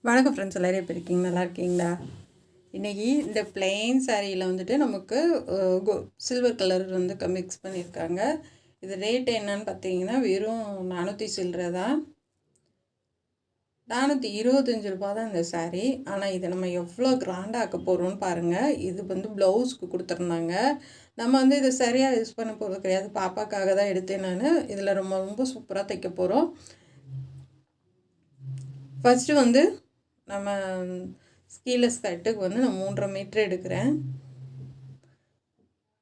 வணக்கம் ஃப்ரெண்ட்ஸ், எல்லோரும் எப்படி இருக்கீங்க? நல்லா இருக்கீங்களா? இன்றைக்கி இந்த பிளெயின் சாரியில் வந்துட்டு நமக்கு சில்வர் கலர் வந்து மிக்ஸ் பண்ணியிருக்காங்க. இது ரேட் என்னன்னு பார்த்தீங்கன்னா வெறும் 400 சில்லரை தான். 425 ரூபா தான் இந்த சாரீ. ஆனால் இதை நம்ம எவ்வளோ கிராண்டாக ஆக்க போகிறோம்னு பாருங்கள். இது வந்து ப்ளவுஸ்க்கு கொடுத்துருந்தாங்க. நம்ம வந்து இதை சரியாக யூஸ் பண்ண போகிறது கிடையாது. பாப்பாக்காக தான் எடுத்தேன் நான். இதில் ரொம்ப ரொம்ப சூப்பராக தைக்க போகிறோம். ஃபஸ்ட்டு வந்து நம்ம ஸ்கீலெஸ் கட்டுக்கு வந்து நான் 3.5 மீட்டர் எடுக்கிறேன்.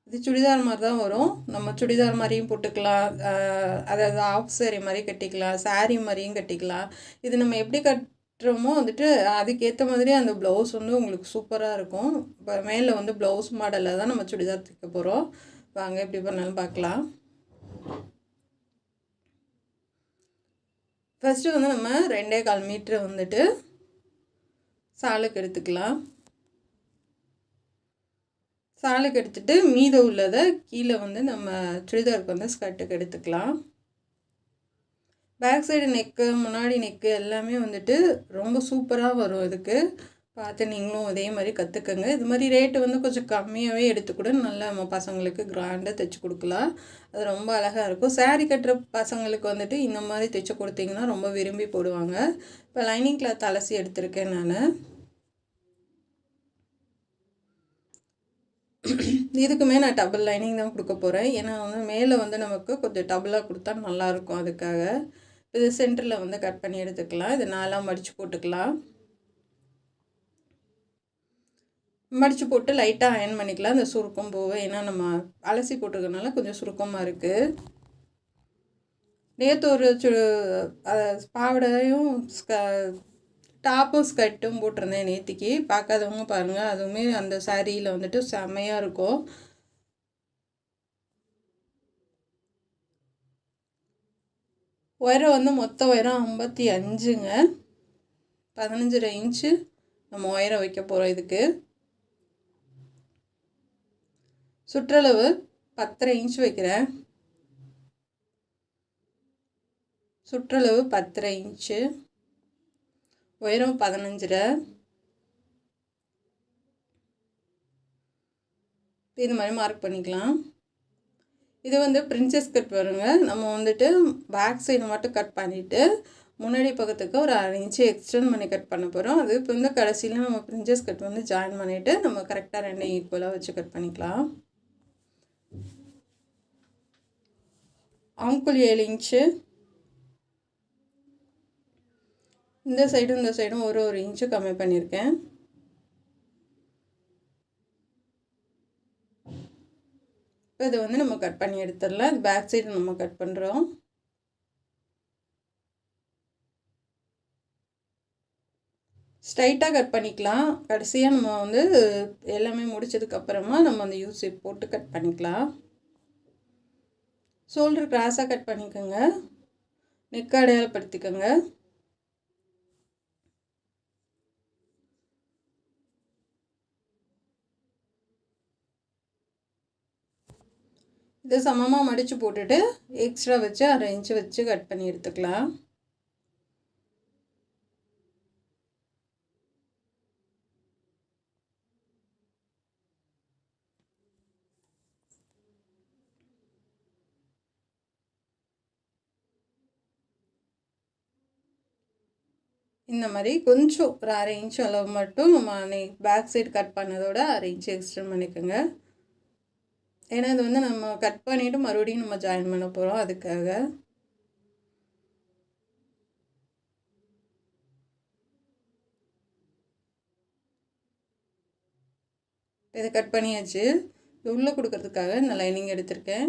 இது சுடிதார் மாதிரி தான் வரும். நம்ம சுடிதார் மாதிரியும் போட்டுக்கலாம், அதாவது ஆஃப் சாரி மாதிரி கட்டிக்கலாம், சாரீ மாதிரியும் கட்டிக்கலாம். இது நம்ம எப்படி கட்டுறோமோ வந்துட்டு அதுக்கேற்ற மாதிரி அந்த ப்ளவுஸ் வந்து உங்களுக்கு சூப்பராக இருக்கும். இப்போ மேலே வந்து ப்ளவுஸ் மாடலில் தான் நம்ம சுடிதார் தைக்க போகிறோம். வாங்க எப்படி பண்ணாலும் பார்க்கலாம். ஃபஸ்ட்டு வந்து நம்ம 2.25 மீட்டர் வந்துட்டு சாலுக்கு எடுத்துக்கலாம். சாலுக்கு எடுத்துகிட்டு மீதம் உள்ளதை கீழே வந்து நம்ம சுடிதாருக்கு வந்து ஸ்கர்ட்டுக்கு எடுத்துக்கலாம். பேக் சைடு நெக்கு, முன்னாடி நெக்கு எல்லாமே வந்துட்டு ரொம்ப சூப்பராக வரும். இதுக்கு பார்த்து நீங்களும் அதே மாதிரி கற்றுக்கங்க. இது மாதிரி ரேட்டு வந்து கொஞ்சம் கம்மியாகவே எடுத்துக்கூட நல்லா நம்ம பசங்களுக்கு கிராண்டாக தைச்சி கொடுக்கலாம். அது ரொம்ப அழகாக இருக்கும். சாரீ கட்டுற பசங்களுக்கு வந்துட்டு இந்த மாதிரி தைச்சி கொடுத்தீங்கன்னா ரொம்ப விரும்பி போடுவாங்க. இப்போ லைனிங் கிளாத் அலசி எடுத்திருக்கேன் நான். இதுக்குமே நான் டபுள் லைனிங் தான் கொடுக்க போகிறேன். ஏன்னா வந்து மேலே வந்து நமக்கு கொஞ்சம் டபுளாக கொடுத்தா நல்லாயிருக்கும். அதுக்காக இது சென்டரில் வந்து கட் பண்ணி எடுத்துக்கலாம். இது 4ஆக மடித்து போட்டுக்கலாம். மடித்து போட்டு லைட்டாக அயன் பண்ணிக்கலாம். இந்த சுருக்கம் போக, ஏன்னா நம்ம அலசி போட்டிருக்கனால கொஞ்சம் சுருக்கமாக இருக்குது. நேற்று ஒரு பாவடையும் டாப்பும் ஸ்கர்ட்டும் போட்டிருந்தேன் நேற்றுக்கு. பார்க்காதவங்க பாருங்கள். அதுவுமே அந்த சாரியில் வந்துட்டு செம்மையாக இருக்கும். உயரம் வந்து மொத்த உயரம் 55ங்க. 15.5 இன்ச்சு நம்ம உயரம் வைக்க போகிறோம். இதுக்கு சுற்றளவு 10.5 இன்ச்சு வைக்கிறேன். சுற்றளவு 10.5 இன்ச்சு, உயரம் 15.5. இது மாதிரி மார்க் பண்ணிக்கலாம். இது வந்து பிரின்சஸ் கட் வருங்க. நம்ம வந்துட்டு பேக் சைடு மட்டும் கட் பண்ணிவிட்டு முன்னாடி பக்கத்துக்கு ஒரு 1/2 இன்ச்சு எக்ஸ்டெண்ட் பண்ணி கட் பண்ண போகிறோம். அது இப்போ வந்து கடைசியில் நம்ம பிரின்சஸ் கட் வந்து ஜாயின் பண்ணிவிட்டு நம்ம கரெக்டாக 2 ஈக்குவலாக வச்சு கட் பண்ணிக்கலாம். ஆம்குள் 7 இன்ச்சு, இந்த சைடும் ஒரு இன்ச்சு கம்மி பண்ணியிருக்கேன். இப்போ இதை வந்து நம்ம கட் பண்ணி எடுத்துடலாம். இது பேக் சைடு நம்ம கட் பண்ணுறோம். ஸ்ட்ரைட்டாக கட் பண்ணிக்கலாம். கடைசியாக நம்ம வந்து எல்லாமே முடித்ததுக்கப்புறமா நம்ம அந்த யூஸ் போட்டு கட் பண்ணிக்கலாம். ஷோல்டர் கிராஸாக கட் பண்ணிக்கோங்க. நெக் அடையாளப்படுத்திக்கோங்க. இதை சமமாக மடித்து போட்டுட்டு எக்ஸ்ட்ரா வச்சு 1/2 இன்ச்சு வச்சு கட் பண்ணி எடுத்துக்கலாம். இந்த மாதிரி கொஞ்சம் ஒரு 1/2 இன்ச்சு அளவு மட்டும் நம்ம பேக் சைடு கட் பண்ணதோட 1/2 இன்ச்சு எக்ஸ்டெண்ட் பண்ணிக்கோங்க. ஏன்னா இது வந்து நம்ம கட் பண்ணிவிட்டு மறுபடியும் நம்ம ஜாயின் பண்ண போகிறோம். அதுக்காக இதை கட் பண்ணியாச்சு. உள்ளே கொடுக்கறதுக்காக இந்த லைனிங் எடுத்திருக்கேன்.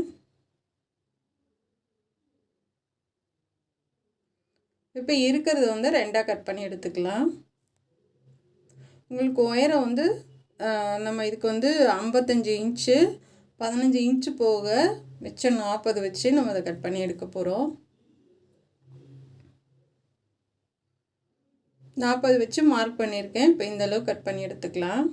இப்போ இருக்கிறது வந்து 2ஆக கட் பண்ணி எடுத்துக்கலாம். உங்களுக்கு உயரம் வந்து நம்ம இதுக்கு வந்து 55 இன்ச்சு, 15 இன்ச்சு போக மிச்சம் 40 வச்சு நம்ம அதை கட் பண்ணி எடுக்க போகிறோம். 40 வச்சு மார்க் பண்ணியிருக்கேன். இப்போ இந்த அளவு கட் பண்ணி எடுத்துக்கலாம்.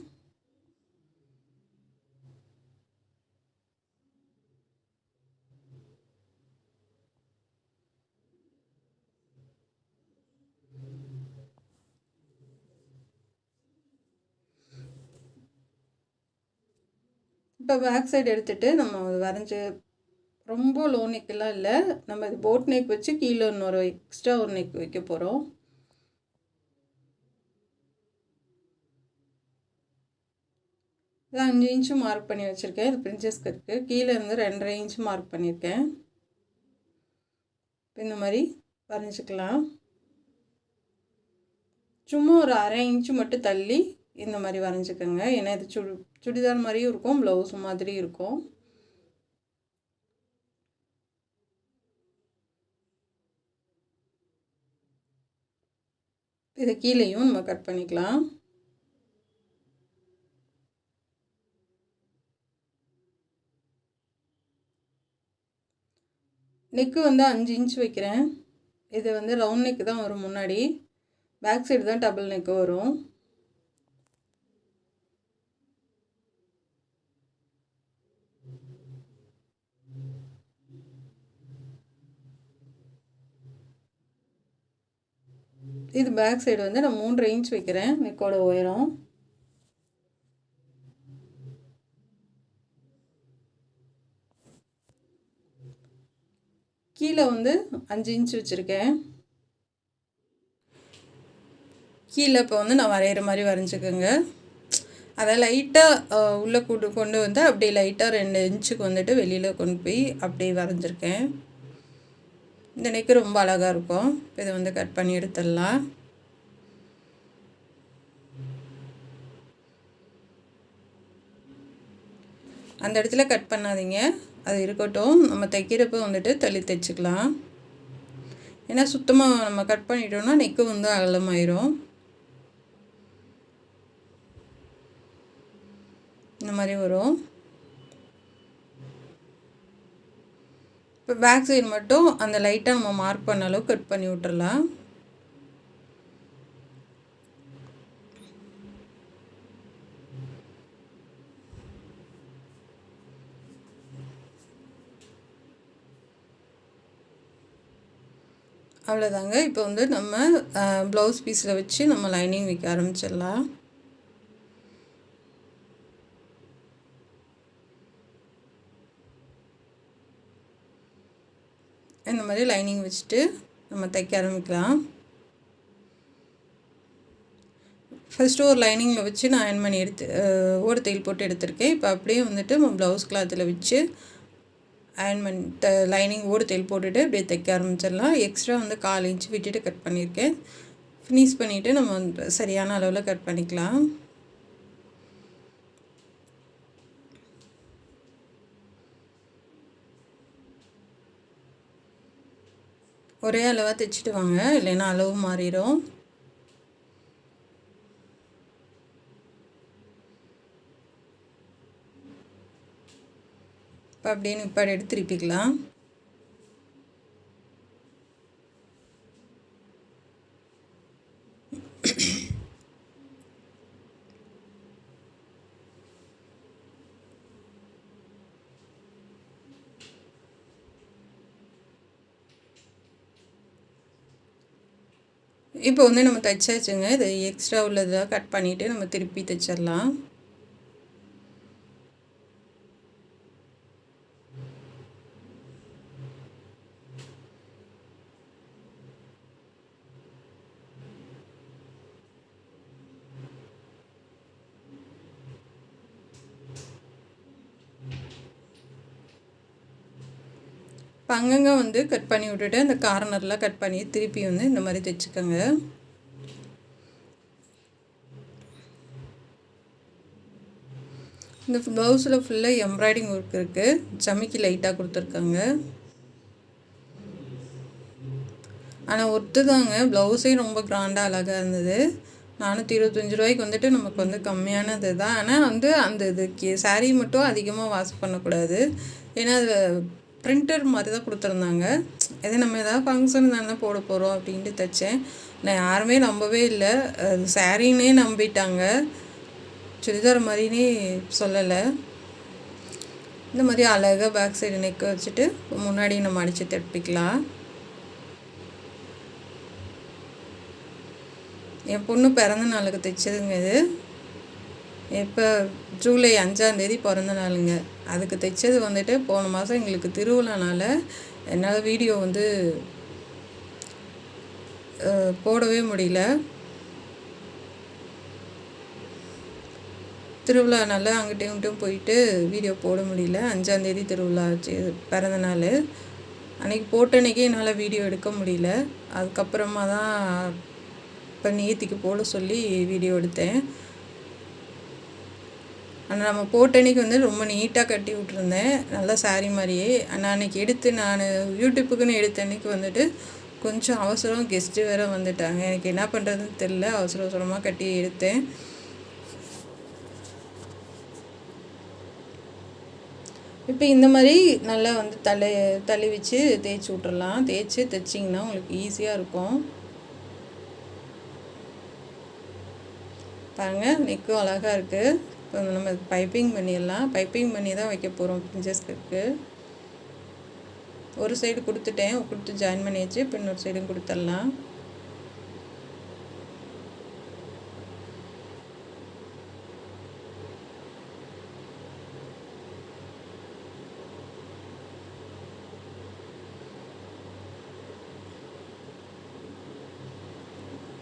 இப்போ பேக் சைடு எடுத்துகிட்டு நம்ம வரைஞ்சி ரொம்ப லோ நெக்கெல்லாம் இல்லை, நம்ம இது போட் நெக் வச்சு கீழே இன்னொரு எக்ஸ்ட்ரா ஒரு நெக் வைக்க போகிறோம். இது 5 இன்ச்சு மார்க் பண்ணி வச்சுருக்கேன். இது பிரின்சஸ் கட்டுக்கு கீழே இருந்து 2.5 இன்ச்சு மார்க் பண்ணியிருக்கேன். இந்த மாதிரி வரைஞ்சிக்கலாம். சும்மா ஒரு 1/2 இன்ச்சு மட்டும் தள்ளி இந்த மாதிரி வரைஞ்சிக்கோங்க. ஏன்னா இது சுடிதார் மாதிரியும் இருக்கும், ப்ளவுஸ் மாதிரி இருக்கும். இதை கீழேயும் நம்ம கட் பண்ணிக்கலாம். நெக்கு வந்து 5 இன்ச் வைக்கிறேன். இது வந்து ரவுண்ட் நெக்கு தான் வரும் முன்னாடி, பேக் சைடு தான் டபுள் நெக்கு வரும். இது பேக் சைடு வந்து நான் 3.5 இன்ச் வைக்கிறேன் நெக்கோட உயரம். கீழே வந்து 5 இன்ச் வச்சுருக்கேன். கீழே இப்போ வந்து நான் வரைகிற மாதிரி வரைஞ்சிக்கோங்க. அதை லைட்டாக உள்ளே கொண்டு வந்து அப்படியே லைட்டாக 2 இன்ச்சுக்கு வந்துட்டு வெளியில் கொண்டு போய் அப்படியே வரைஞ்சிருக்கேன். இந்த நெக்கு ரொம்ப அழகாக இருக்கும். இதை வந்து கட் பண்ணி எடுத்துடலாம். அந்த இடத்துல கட் பண்ணாதீங்க, அது இருக்கட்டும். நம்ம தைக்கிறப்ப வந்துட்டு தள்ளி தைச்சிக்கலாம். ஏன்னா சுத்தமாக நம்ம கட் பண்ணிட்டோம்னா நெக்கு வந்து அகலமாயிரும். இந்த மாதிரி வரும். இப்போ பேக் சைடு மட்டும் அந்த லைட்டாக நம்ம மார்க் பண்ண அளவு கட் பண்ணி விட்டுறலாம். அவ்வளோதாங்க. இப்போ வந்து நம்ம ப்ளவுஸ் பீஸில் வச்சு நம்ம லைனிங் வைக்க ஆரம்பிச்சிடலாம். இந்த மாதிரி லைனிங் வச்சுட்டு நம்ம தைக்க ஆரம்பிக்கலாம். ஃபஸ்ட்டு ஒரு லைனிங்கில் வச்சு நான் அயர்ன் பண்ணி ஓடு தையல் போட்டு எடுத்திருக்கேன். இப்போ அப்படியே வந்துட்டு நம்ம ப்ளவுஸ் கிளாத்தில் வச்சு அயர்ன் பண்ணி லைனிங் ஓடு தையல் போட்டுட்டு அப்படியே தைக்க ஆரம்பிச்சிடலாம். எக்ஸ்ட்ரா வந்து 1/4 இன்ச்சு விட்டுட்டு கட் பண்ணியிருக்கேன். ஃபினிஷ் பண்ணிவிட்டு நம்ம சரியான அளவில் கட் பண்ணிக்கலாம். ஒரே அளவாக தைச்சிட்டு வாங்க, இல்லைன்னா அளவு மாறிடும். இப்போ அப்படியே நிப்பாடி எடுத்து திருப்பிக்கலாம். இப்போ வந்து நம்ம தைச்சாச்சுங்க. இது எக்ஸ்ட்ரா உள்ளதை கட் பண்ணிவிட்டு நம்ம திருப்பி தைச்சிடலாம். இப்போ அங்கங்கே வந்து கட் பண்ணி விட்டுட்டு அந்த கார்னரில் கட் பண்ணி திருப்பி வந்து இந்த மாதிரி தைச்சிக்கோங்க. இந்த ப்ளவுஸில் ஃபுல்லாக எம்ப்ராய்டிங் ஒர்க் இருக்குது. ஜமிக்கி லைட்டாக கொடுத்துருக்காங்க. ஆனால் ஒர்த்து தாங்க. ப்ளவுஸே ரொம்ப கிராண்டாக அழகாக இருந்தது. 425 ரூபாய்க்கு வந்துட்டு நமக்கு வந்து கம்மியானது தான். ஆனால் வந்து அந்த இதுக்கு சாரீ மட்டும் அதிகமாக வாஷ் பண்ணக்கூடாது. ஏன்னா அது பிரிண்டர் மாதிரி தான் கொடுத்துருந்தாங்க. இதை நம்ம எதாவது ஃபங்க்ஷன் தானே போட போகிறோம் அப்படின்ட்டு தைச்சேன். நான் யாருமே நம்பவே இல்லை. அது சாரீனே நம்பிட்டாங்க, சுடிதார் மாதிரினே சொல்லலை. இந்த மாதிரி அழகாக பேக் சைடு நெக் வச்சுட்டு முன்னாடி நம்ம அடித்து தைப்பிக்கலாம். என் பொண்ணு பிறந்த நாளுக்கு தைச்சதுங்க இது. இப்போ ஜூலை 5ஆந்தேதி பிறந்த நாளுங்க. அதுக்கு தைச்சது வந்துட்டு போன மாதம் எங்களுக்கு திருவிழானால என்னால் வீடியோ வந்து போடவே முடியல. திருவிழானால அங்கிட்டும் இங்கிட்டும் போயிட்டு வீடியோ போட முடியல. 5ஆந்தேதி திருவிழா பிறந்த நாள் அன்றைக்கி போட்ட அன்றைக்கி என்னால் வீடியோ எடுக்க முடியல. அதுக்கப்புறமா தான் இப்போ நேத்திக்கு போட சொல்லி வீடியோ எடுத்தேன். ஆனால் நம்ம போட்ட அன்றைக்கி வந்து ரொம்ப நீட்டாக கட்டி விட்ருந்தேன், நல்லா சாரீ மாதிரியே. ஆனால் அன்றைக்கி எடுத்து நான் யூடியூப்புக்குன்னு எடுத்த அன்றைக்கி வந்துட்டு கொஞ்சம் அவசரம், கெஸ்ட்டு வேறு வந்துட்டாங்க. எனக்கு என்ன பண்ணுறதுன்னு தெரில, அவசர அவசரமாக கட்டி எடுத்தேன். இப்போ இந்த மாதிரி நல்லா வந்து தள்ளி வச்சு தேய்ச்சி விட்றலாம். தைச்சிங்கன்னா உங்களுக்கு ஈஸியாக இருக்கும். பாருங்கள், நெக்கும் அழகாக இருக்குது. இப்போ நம்ம பைப்பிங் பண்ணிடலாம். பைப்பிங் பண்ணி தான் வைக்க போகிறோம் பிரின்சஸ்க்கு. ஒரு சைடு கொடுத்து ஜாயின் பண்ணியாச்சு. இப்போ இன்னொரு சைடும் கொடுத்துடலாம்.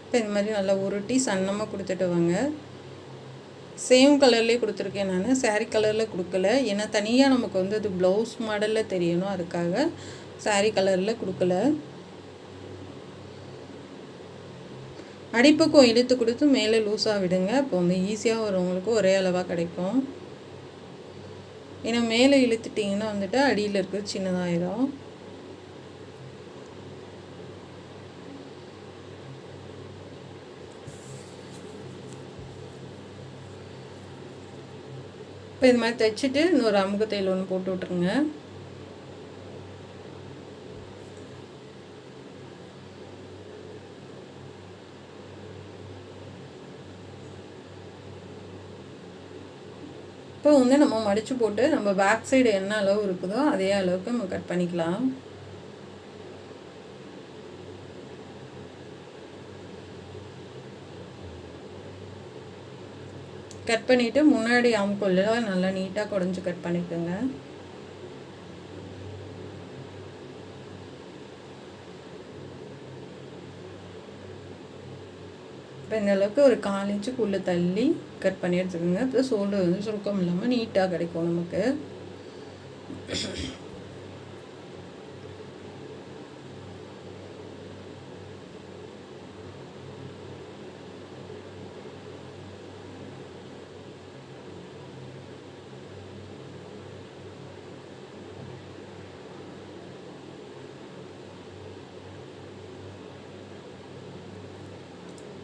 இப்போ இந்த மாதிரி நல்லா உருட்டி சன்னமாக கொடுத்துட்டு வாங்க. சேம் கலர்லேயே கொடுத்துருக்கேன் நான், சாரீ கலரில் கொடுக்கல. ஏன்னா தனியாக நமக்கு வந்து அது ப்ளவுஸ் மாடலில் தெரியணும், அதுக்காக சாரீ கலரில் கொடுக்கல. அடிப்பக்கம் இழுத்து கொடுத்து மேலே லூஸாக விடுங்க. இப்போ வந்து ஈஸியாக வரவங்களுக்கு ஒரே அளவாக கிடைக்கும். ஏன்னா மேலே இழுத்துட்டிங்கன்னா வந்துட்டு அடியில் இருக்கிறது சின்னதாயிரும். இப்போ இது மாதிரி தைச்சிட்டு இன்னொரு அமுக்கு தையல் ஒன்று போட்டு விட்ருங்க. இப்போ வந்து நம்ம மடித்து போட்டு நம்ம பேக் சைடு என்ன அளவு இருக்குதோ அதே அளவுக்கு நம்ம கட் பண்ணிக்கலாம். கட் பண்ணிவிட்டு முன்னாடி ஆம்கோலில் நல்லா நீட்டாக குடஞ்சி கட் பண்ணிக்கோங்க. இப்போ இந்த அளவுக்கு ஒரு 4 இன்ச்சுக்குள்ளே தள்ளி கட் பண்ணி எடுத்துக்கோங்க. இப்போ ஷோல்டர் வந்து சுருக்கம் இல்லாமல் நீட்டாக கிடைக்கும் நமக்கு.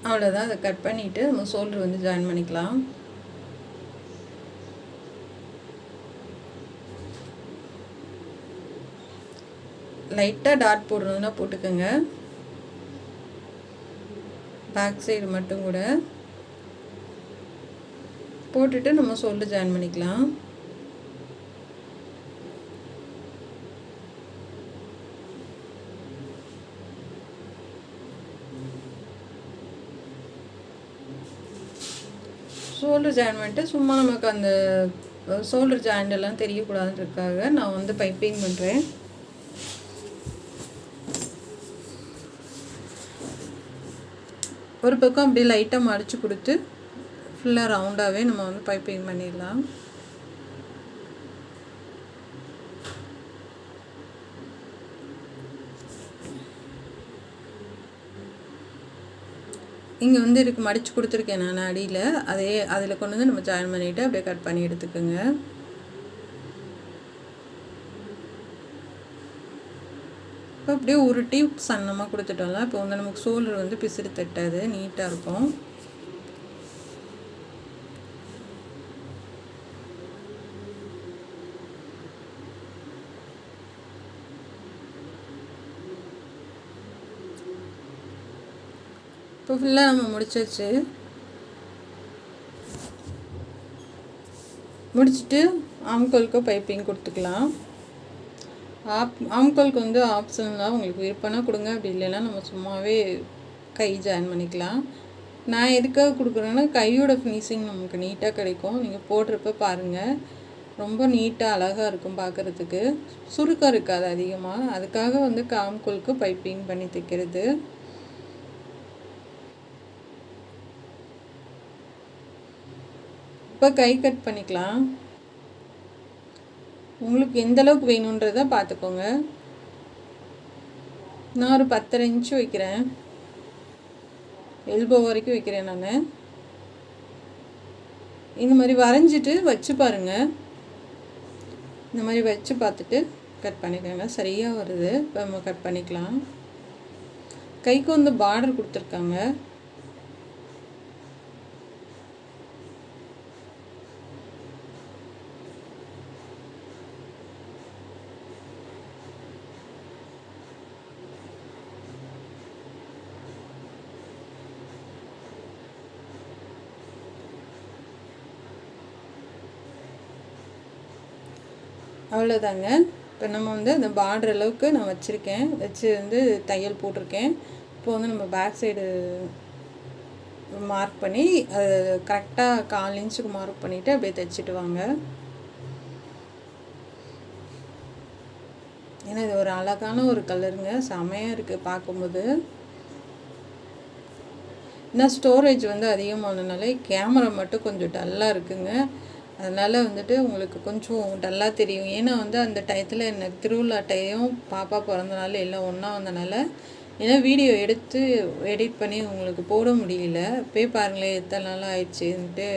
அவ்வளோதான், அதை கட் பண்ணிவிட்டு நம்ம ஷோல்டர் வந்து ஜாயின் பண்ணிக்கலாம். லைட்டாக டாட் போடுறதுனா போட்டுக்கோங்க, பேக் சைடு மட்டும் கூட போட்டுட்டு நம்ம ஷோல்டர் ஜாயின் பண்ணிக்கலாம். ஷோல்டர் ஜாயின் பண்ணிட்டு சும்மா நமக்கு அந்த ஷோல்டர் ஜாயிண்டெல்லாம் தெரியக்கூடாதுன்றதுக்காக நான் வந்து பைப்பிங் பண்ணுறேன். ஒரு பக்கம் அப்படியே லைட்டாக மடித்து கொடுத்து ஃபுல்லாக ரவுண்டாகவே நம்ம வந்து பைப்பிங் பண்ணிடலாம். இங்கே வந்து இதுக்கு மடித்து கொடுத்துருக்கேன் நான் அடியில், அதில் கொண்டு வந்து நம்ம ஜாயின் பண்ணிவிட்டு அப்படியே கட் பண்ணி எடுத்துக்கோங்க. இப்போ அப்படியே உருட்டி சன்னமாக கொடுத்துட்டோம்ல, இப்போ வந்து நமக்கு ஷோல்டர் வந்து பிசுறு தட்டாது, நீட்டாக இருக்கும். இப்போ ஃபுல்லாக நம்ம முடிச்சுட்டு ஆம்கோலுக்கு பைப்பிங் கொடுத்துக்கலாம். ஆம்கோலுக்கு வந்து ஆப்ஷனலாக உங்களுக்கு விருப்பம்னா கொடுங்க, அப்படி இல்லைன்னா நம்ம சும்மாவே கை ஜாயின் பண்ணிக்கலாம். நான் எதுக்காக கொடுக்குறேன்னா கையோட ஃபினிஷிங் நமக்கு நீட்டாக கிடைக்கும். நீங்கள் போடுறப்ப பாருங்கள், ரொம்ப நீட்டாக அழகாக இருக்கும் பார்க்குறதுக்கு. சுருக்கம் இருக்காது அதிகமாக. அதுக்காக வந்து காம்கோலுக்கு பைப்பிங் பண்ணி தைக்கிறது. இப்போ கை கட் பண்ணிக்கலாம். உங்களுக்கு எந்த அளவுக்கு வேணுன்றதை பார்த்துக்கோங்க. நான் ஒரு 10.5 இன்ச்சு வைக்கிறேன். எல்போ வரைக்கும் வைக்கிறேன் நான். இந்த மாதிரி வரைஞ்சிட்டு வச்சு பாருங்கள். இந்த மாதிரி வச்சு பார்த்துட்டு கட் பண்ணிக்கோங்க. சரியாக வருது. இப்போ நம்ம கட் பண்ணிக்கலாம். கைக்கு வந்து பார்டர் கொடுத்துருக்காங்க. அவ்வளோதாங்க. இப்போ நம்ம வந்து அந்த பார்டர் அளவுக்கு நான் வச்சுருக்கேன். வச்சு வந்து தையல் போட்டிருக்கேன். இப்போ வந்து நம்ம பேக் சைடு மார்க் பண்ணி அது கரெக்டாக 1/4 இன்ச்சுக்கு மார்க் பண்ணிவிட்டு அப்படியே தைச்சிட்டு வாங்க. ஏன்னா இது ஒரு அழகான ஒரு கலருங்க. செமையாக இருக்குது பார்க்கும்போது. ஏன்னா ஸ்டோரேஜ் வந்து அதிகமானதுனால கேமரா மட்டும் கொஞ்சம் டல்லாக இருக்குங்க. அதனால் வந்துட்டு உங்களுக்கு கொஞ்சம் டல்லாக தெரியும். ஏன்னா வந்து அந்த டயத்தில் எனக்கு திருவிழா டைம் பாப்பா பிறந்தனால எல்லாம் ஒன்றா வந்தனால ஏன்னா வீடியோ எடுத்து எடிட் பண்ணி உங்களுக்கு போட முடியல. போய் பாருங்களேன் எத்தனை நாள் ஆயிடுச்சுன்ட்டு.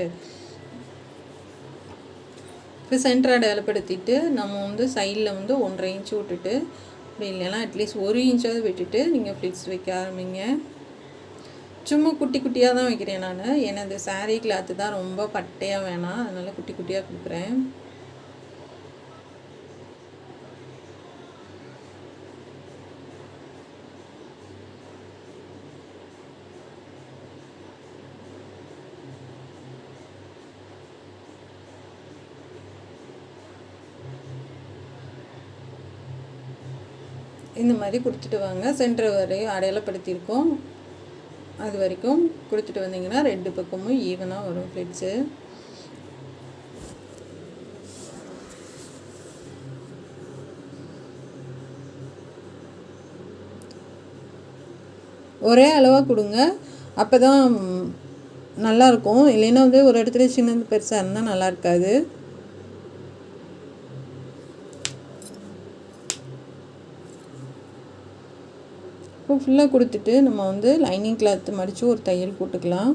இப்போ சென்டராக டெவலப்படுத்திட்டு நம்ம வந்து சைடில் வந்து 1.5 இன்ச்சு விட்டுட்டு, அப்படி இல்லைன்னா அட்லீஸ்ட் 1 இன்ச்சாவது விட்டுட்டு நீங்கள் ஃப்ளிட்ஸ் வைக்க ஆரம்பிங்க. சும்மா குட்டி குட்டியாக தான் வைக்கிறேன் நான். ஏன்னா இந்த சாரீ கிளாத்து தான் ரொம்ப பட்டையாக வேணாம், அதனால் குட்டி குட்டியாக கொடுக்குறேன். இந்த மாதிரி கொடுத்துட்டு வாங்க. சென்டர் வரையும் அடையாளப்படுத்தியிருக்கோம். அது வரைக்கும் கொடுத்துட்டு வந்தீங்கன்னா 2 பக்கமும் ஈவனாக வரும் ஃப்ளிட்ஸு. ஒரே அளவாக கொடுங்க, அப்போ தான் நல்லாயிருக்கும். இல்லைன்னா வந்து ஒரு இடத்துல சின்னது பெருசாக இருந்தால் நல்லா இருக்காது. இப்போ ஃபுல்லாக கொடுத்துட்டு நம்ம வந்து லைனிங் கிளாத்து மடித்து ஒரு தையல் போட்டுக்கலாம்.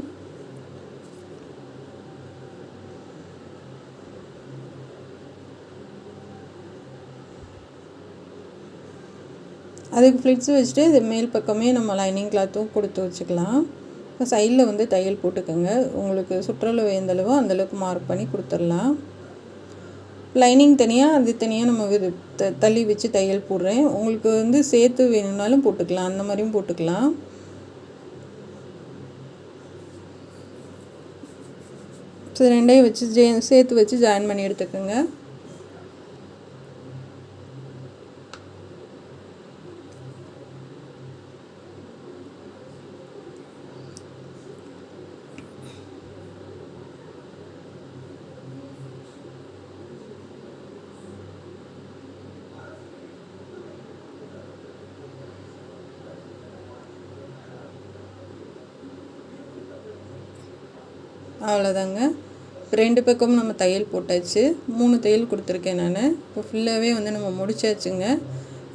அதுக்கு ஃப்ளிட்ஸ் வச்சுட்டு இது மேல் பக்கமே நம்ம லைனிங் கிளாத்தும் கொடுத்து வச்சுக்கலாம். இப்போ சைடில் வந்து தையல் போட்டுக்கோங்க. உங்களுக்கு சுற்றளவு எந்தளவோ அந்தளவுக்கு மார்க் பண்ணி கொடுத்துடலாம். லைனிங் தனியாக அது தனியாக நம்ம தள்ளி வச்சு தையல் போடுறேன். உங்களுக்கு வந்து சேர்த்து வேணும்னாலும் போட்டுக்கலாம், அந்த மாதிரியும் போட்டுக்கலாம். ஸோ ரெண்டையும் வச்சு சேர்த்து வச்சு ஜாயின் பண்ணி எடுத்துக்கோங்க. அவ்வளோதாங்க. 2 பக்கமும் நம்ம தையல் போட்டாச்சு. 3 தையல் கொடுத்துருக்கேன் நான். இப்போ ஃபுல்லாகவே வந்து நம்ம முடிச்சாச்சுங்க.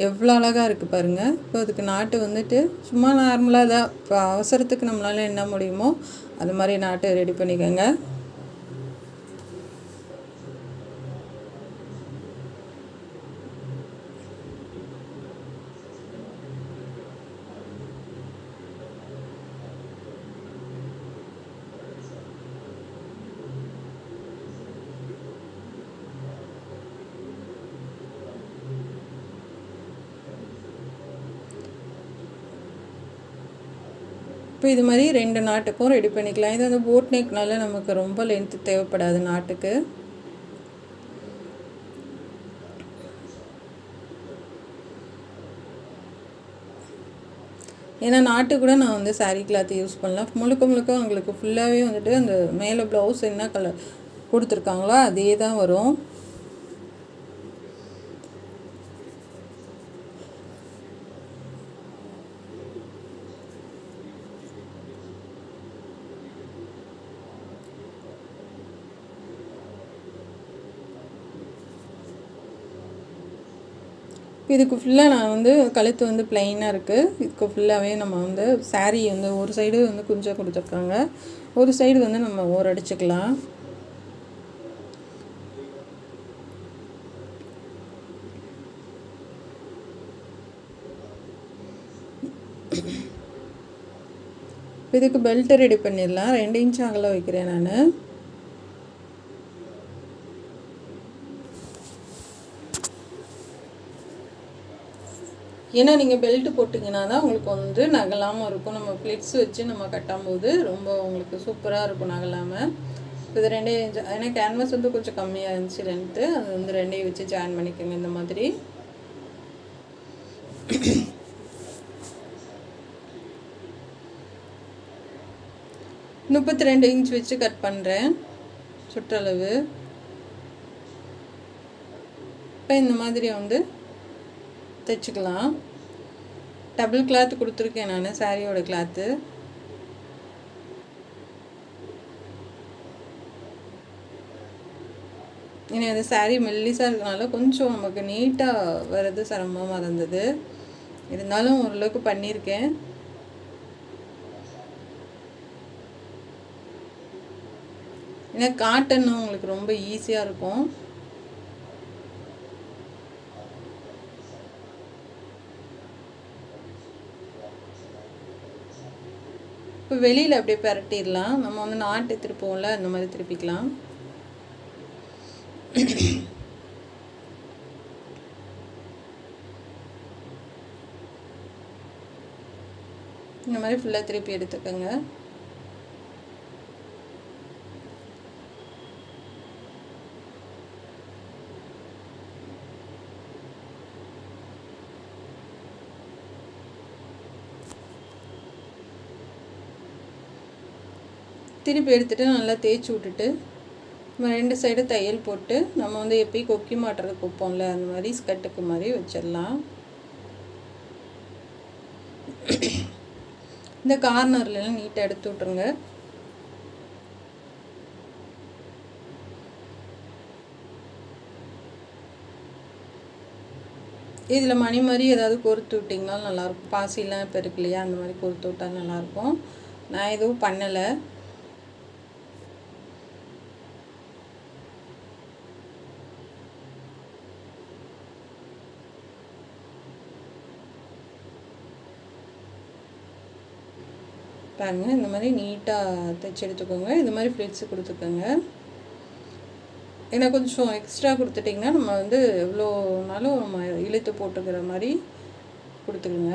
எவ்வளோ அழகாக இருக்குது பாருங்கள். இப்போ அதுக்கு நாட்டு வந்துட்டு சும்மா நார்மலாக தான், இப்போ அவசரத்துக்கு நம்மளால் என்ன முடியுமோ அது மாதிரி நாட்டு ரெடி பண்ணிக்கோங்க. இப்போ இது மாதிரி 2 நாட்டுக்கும் ரெடி பண்ணிக்கலாம். இது வந்து போட் நெக்னால நமக்கு ரொம்ப லென்த்து தேவைப்படாது நாட்டுக்கு. ஏன்னா நாட்டு கூட நான் வந்து சாரீ கிளாத் யூஸ் பண்ணலாம். முழுக்க முழுக்க உங்களுக்கு ஃபுல்லாகவே வந்துட்டு அந்த மேலே ப்ளவுஸ் என்ன கலர் கொடுத்துருக்காங்களோ அதே தான் வரும். இதுக்கு ஃபுல்லாக நான் வந்து கழுத்து வந்து ப்ளைனாக இருக்குது. இதுக்கு ஃபுல்லாகவே நம்ம வந்து சாரீ வந்து ஒரு சைடு வந்து குஞ்சா கொடுத்துருக்காங்க, ஒரு சைடு வந்து நம்ம ஓரடிச்சுக்கலாம். இதுக்கு பெல்ட் ரெடி பண்ணிடலாம். 2 இன்ச் அகல வைக்கிறேன் நான். ஏன்னா நீங்கள் பெல்ட்டு போட்டிங்கன்னா தான் உங்களுக்கு வந்து நகலாமல் இருக்கும். நம்ம ஃப்ளிட்ஸ் வச்சு நம்ம கட்டும்போது ரொம்ப உங்களுக்கு சூப்பராக இருக்கும் நகலாமல். இது 2 இன்ச், ஏன்னா கேன்வாஸ் வந்து கொஞ்சம் கம்மியாக இருந்துச்சு லென்த்து, அது வந்து 2 வச்சு ஜாயின் பண்ணிக்கோங்க இந்த மாதிரி. முப்பத்தி 2 இன்ச் வச்சு கட் பண்ணுறேன் சுற்றளவு. இப்போ இந்த மாதிரி வந்து தைச்சிக்கலாம். டபுள் கிளாத் கொடுத்துருக்கேன் நான் சாரியோட கிளாத்து. ஏன்னா இந்த சாரீ மெல்லிஸாக இருக்கனால கொஞ்சம் நமக்கு நீட்டாக வர்றது சிரமமாக இருந்தது. இருந்தாலும் ஓரளவுக்கு பண்ணியிருக்கேன். ஏன்னா காட்டன் உங்களுக்கு ரொம்ப ஈஸியாக இருக்கும். இப்போ வெளியில் அப்படியே பரட்டிடலாம். நம்ம வந்து நாட்டு திருப்போம்ல அந்த மாதிரி திருப்பிக்கலாம். இந்த மாதிரி ஃபுல்லாக திருப்பி எடுத்துக்கோங்க. திருப்பி எடுத்துகிட்டு நல்லா தேய்ச்சி விட்டுட்டு நம்ம 2 சைடு தையல் போட்டு நம்ம வந்து எப்பயும் கொக்கி மாட்டுறதுக்கு வைப்போம்ல அந்த மாதிரி ஸ்கர்ட்டுக்கு மாதிரி வச்சிடலாம். இந்த கார்னர்லாம் நீட்டாக எடுத்து விட்ருங்க. இதில் மணி மாதிரி ஏதாவது கோர்த்து விட்டிங்கனாலும் நல்லாயிருக்கும். பாசிலாம் இப்போ இருக்கு இல்லையா, அந்த மாதிரி கோர்த்து விட்டால் நல்லாயிருக்கும். நான் எதுவும் பண்ணலை. பாருங்கள், இந்த மாதிரி நீட்டாக தைச்சி எடுத்துக்கோங்க. இந்த மாதிரி ஃப்ளிட்ஸ் கொடுத்துக்கோங்க. ஏன்னா கொஞ்சம் எக்ஸ்ட்ரா கொடுத்துட்டிங்கன்னா நம்ம வந்து எவ்வளோனாலும் நம்ம இழுத்து போட்டுக்கிற மாதிரி கொடுத்துக்குங்க.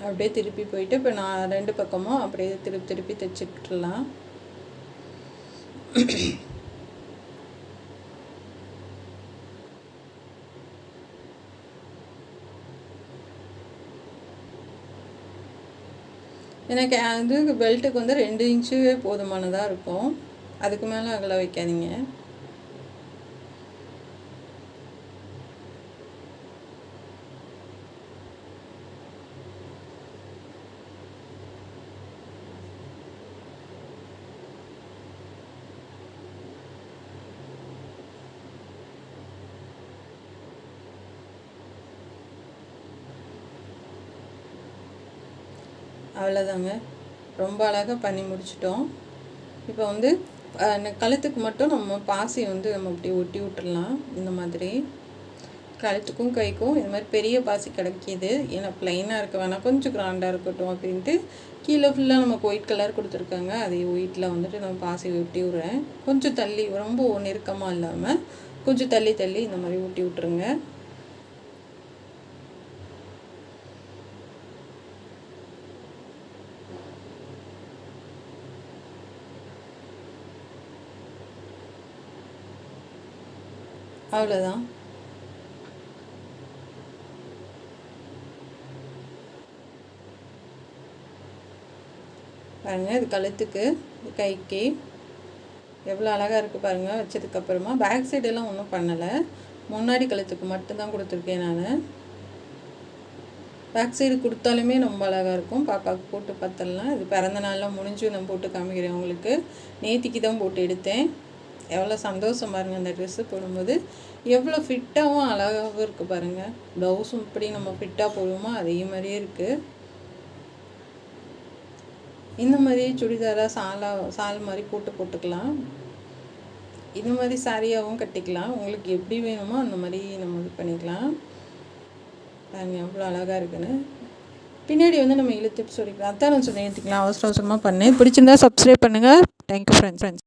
அப்படியே திருப்பி போயிட்டு இப்போ நான் 2 பக்கமும் அப்படியே திருப்பி திருப்பி தைச்சிக்கிட்டுலாம். எனக்கு அது பெல்ட்டுக்கு வந்து 2 இன்ச்சு போதுமானதாக இருக்கும். அதுக்கு மேலே அகல வைக்காதீங்க. அவ்வளோதாங்க, ரொம்ப அழகாக பண்ணி முடிச்சிட்டோம். இப்போ வந்து கழுத்துக்கு மட்டும் நம்ம பாசி வந்து நம்ம அப்படி ஒட்டி விட்டுடலாம். இந்த மாதிரி கழுத்துக்கும் கைக்கும் இந்த மாதிரி பெரிய பாசி கிடைக்கிது. ஏன்னா ப்ளைனாக இருக்க வேணாம், கொஞ்சம் கிராண்டாக இருக்கட்டும் அப்படின்ட்டு கீழே ஃபுல்லாக நமக்கு ஒயிட் கலர் கொடுத்துருக்காங்க. அதே ஒயிட்டில் வந்துட்டு நம்ம பாசி ஒட்டி விட்றேன். கொஞ்சம் தள்ளி, ரொம்ப நெருக்கமாக இல்லாமல் கொஞ்சம் தள்ளி தள்ளி இந்த மாதிரி ஒட்டி விட்ருங்க. அவ்வளோதான். பாருங்கள், இது கழுத்துக்கு கைக்கு எவ்வளோ அழகாக இருக்குது பாருங்கள். வச்சதுக்கப்புறமா பேக் சைடெல்லாம் ஒன்றும் பண்ணலை, முன்னாடி கழுத்துக்கு மட்டும்தான் கொடுத்துருக்கேன் நான். பேக் சைடு கொடுத்தாலுமே ரொம்ப அழகாக இருக்கும். பாப்பாவுக்கு போட்டு பார்த்தலாம். இது பிறந்த நாள்லாம் முடிஞ்சு நான் போட்டு காமிக்கிறேன் உங்களுக்கு. நேத்திக்கு தான் போட்டு எடுத்தேன். எவ்வளோ சந்தோஷம் பாருங்கள் அந்த ட்ரெஸ்ஸு போடும்போது. எவ்வளோ ஃபிட்டாகவும் அழகாகவும் இருக்குது பாருங்கள். ப்ளவுஸும் இப்படி நம்ம ஃபிட்டாக போடுவோமோ அதே மாதிரியே இருக்குது. இந்த மாதிரி சுடிதாராக சால் மாதிரி போட்டுக்கலாம். இது மாதிரி சாரியாகவும் கட்டிக்கலாம். உங்களுக்கு எப்படி வேணுமோ அந்த மாதிரி நம்ம இது பண்ணிக்கலாம். பாருங்கள் எவ்வளோ அழகாக இருக்குன்னு. பின்னாடி நம்ம இழுத்து சொல்லிக்கலாம். அதான் நான் சொன்னேன், எடுத்துக்கலாம். அவசரமாக பண்ணேன். பிடிச்சிருந்தா சப்ஸ்கிரைப் பண்ணுங்கள். Thank you friends.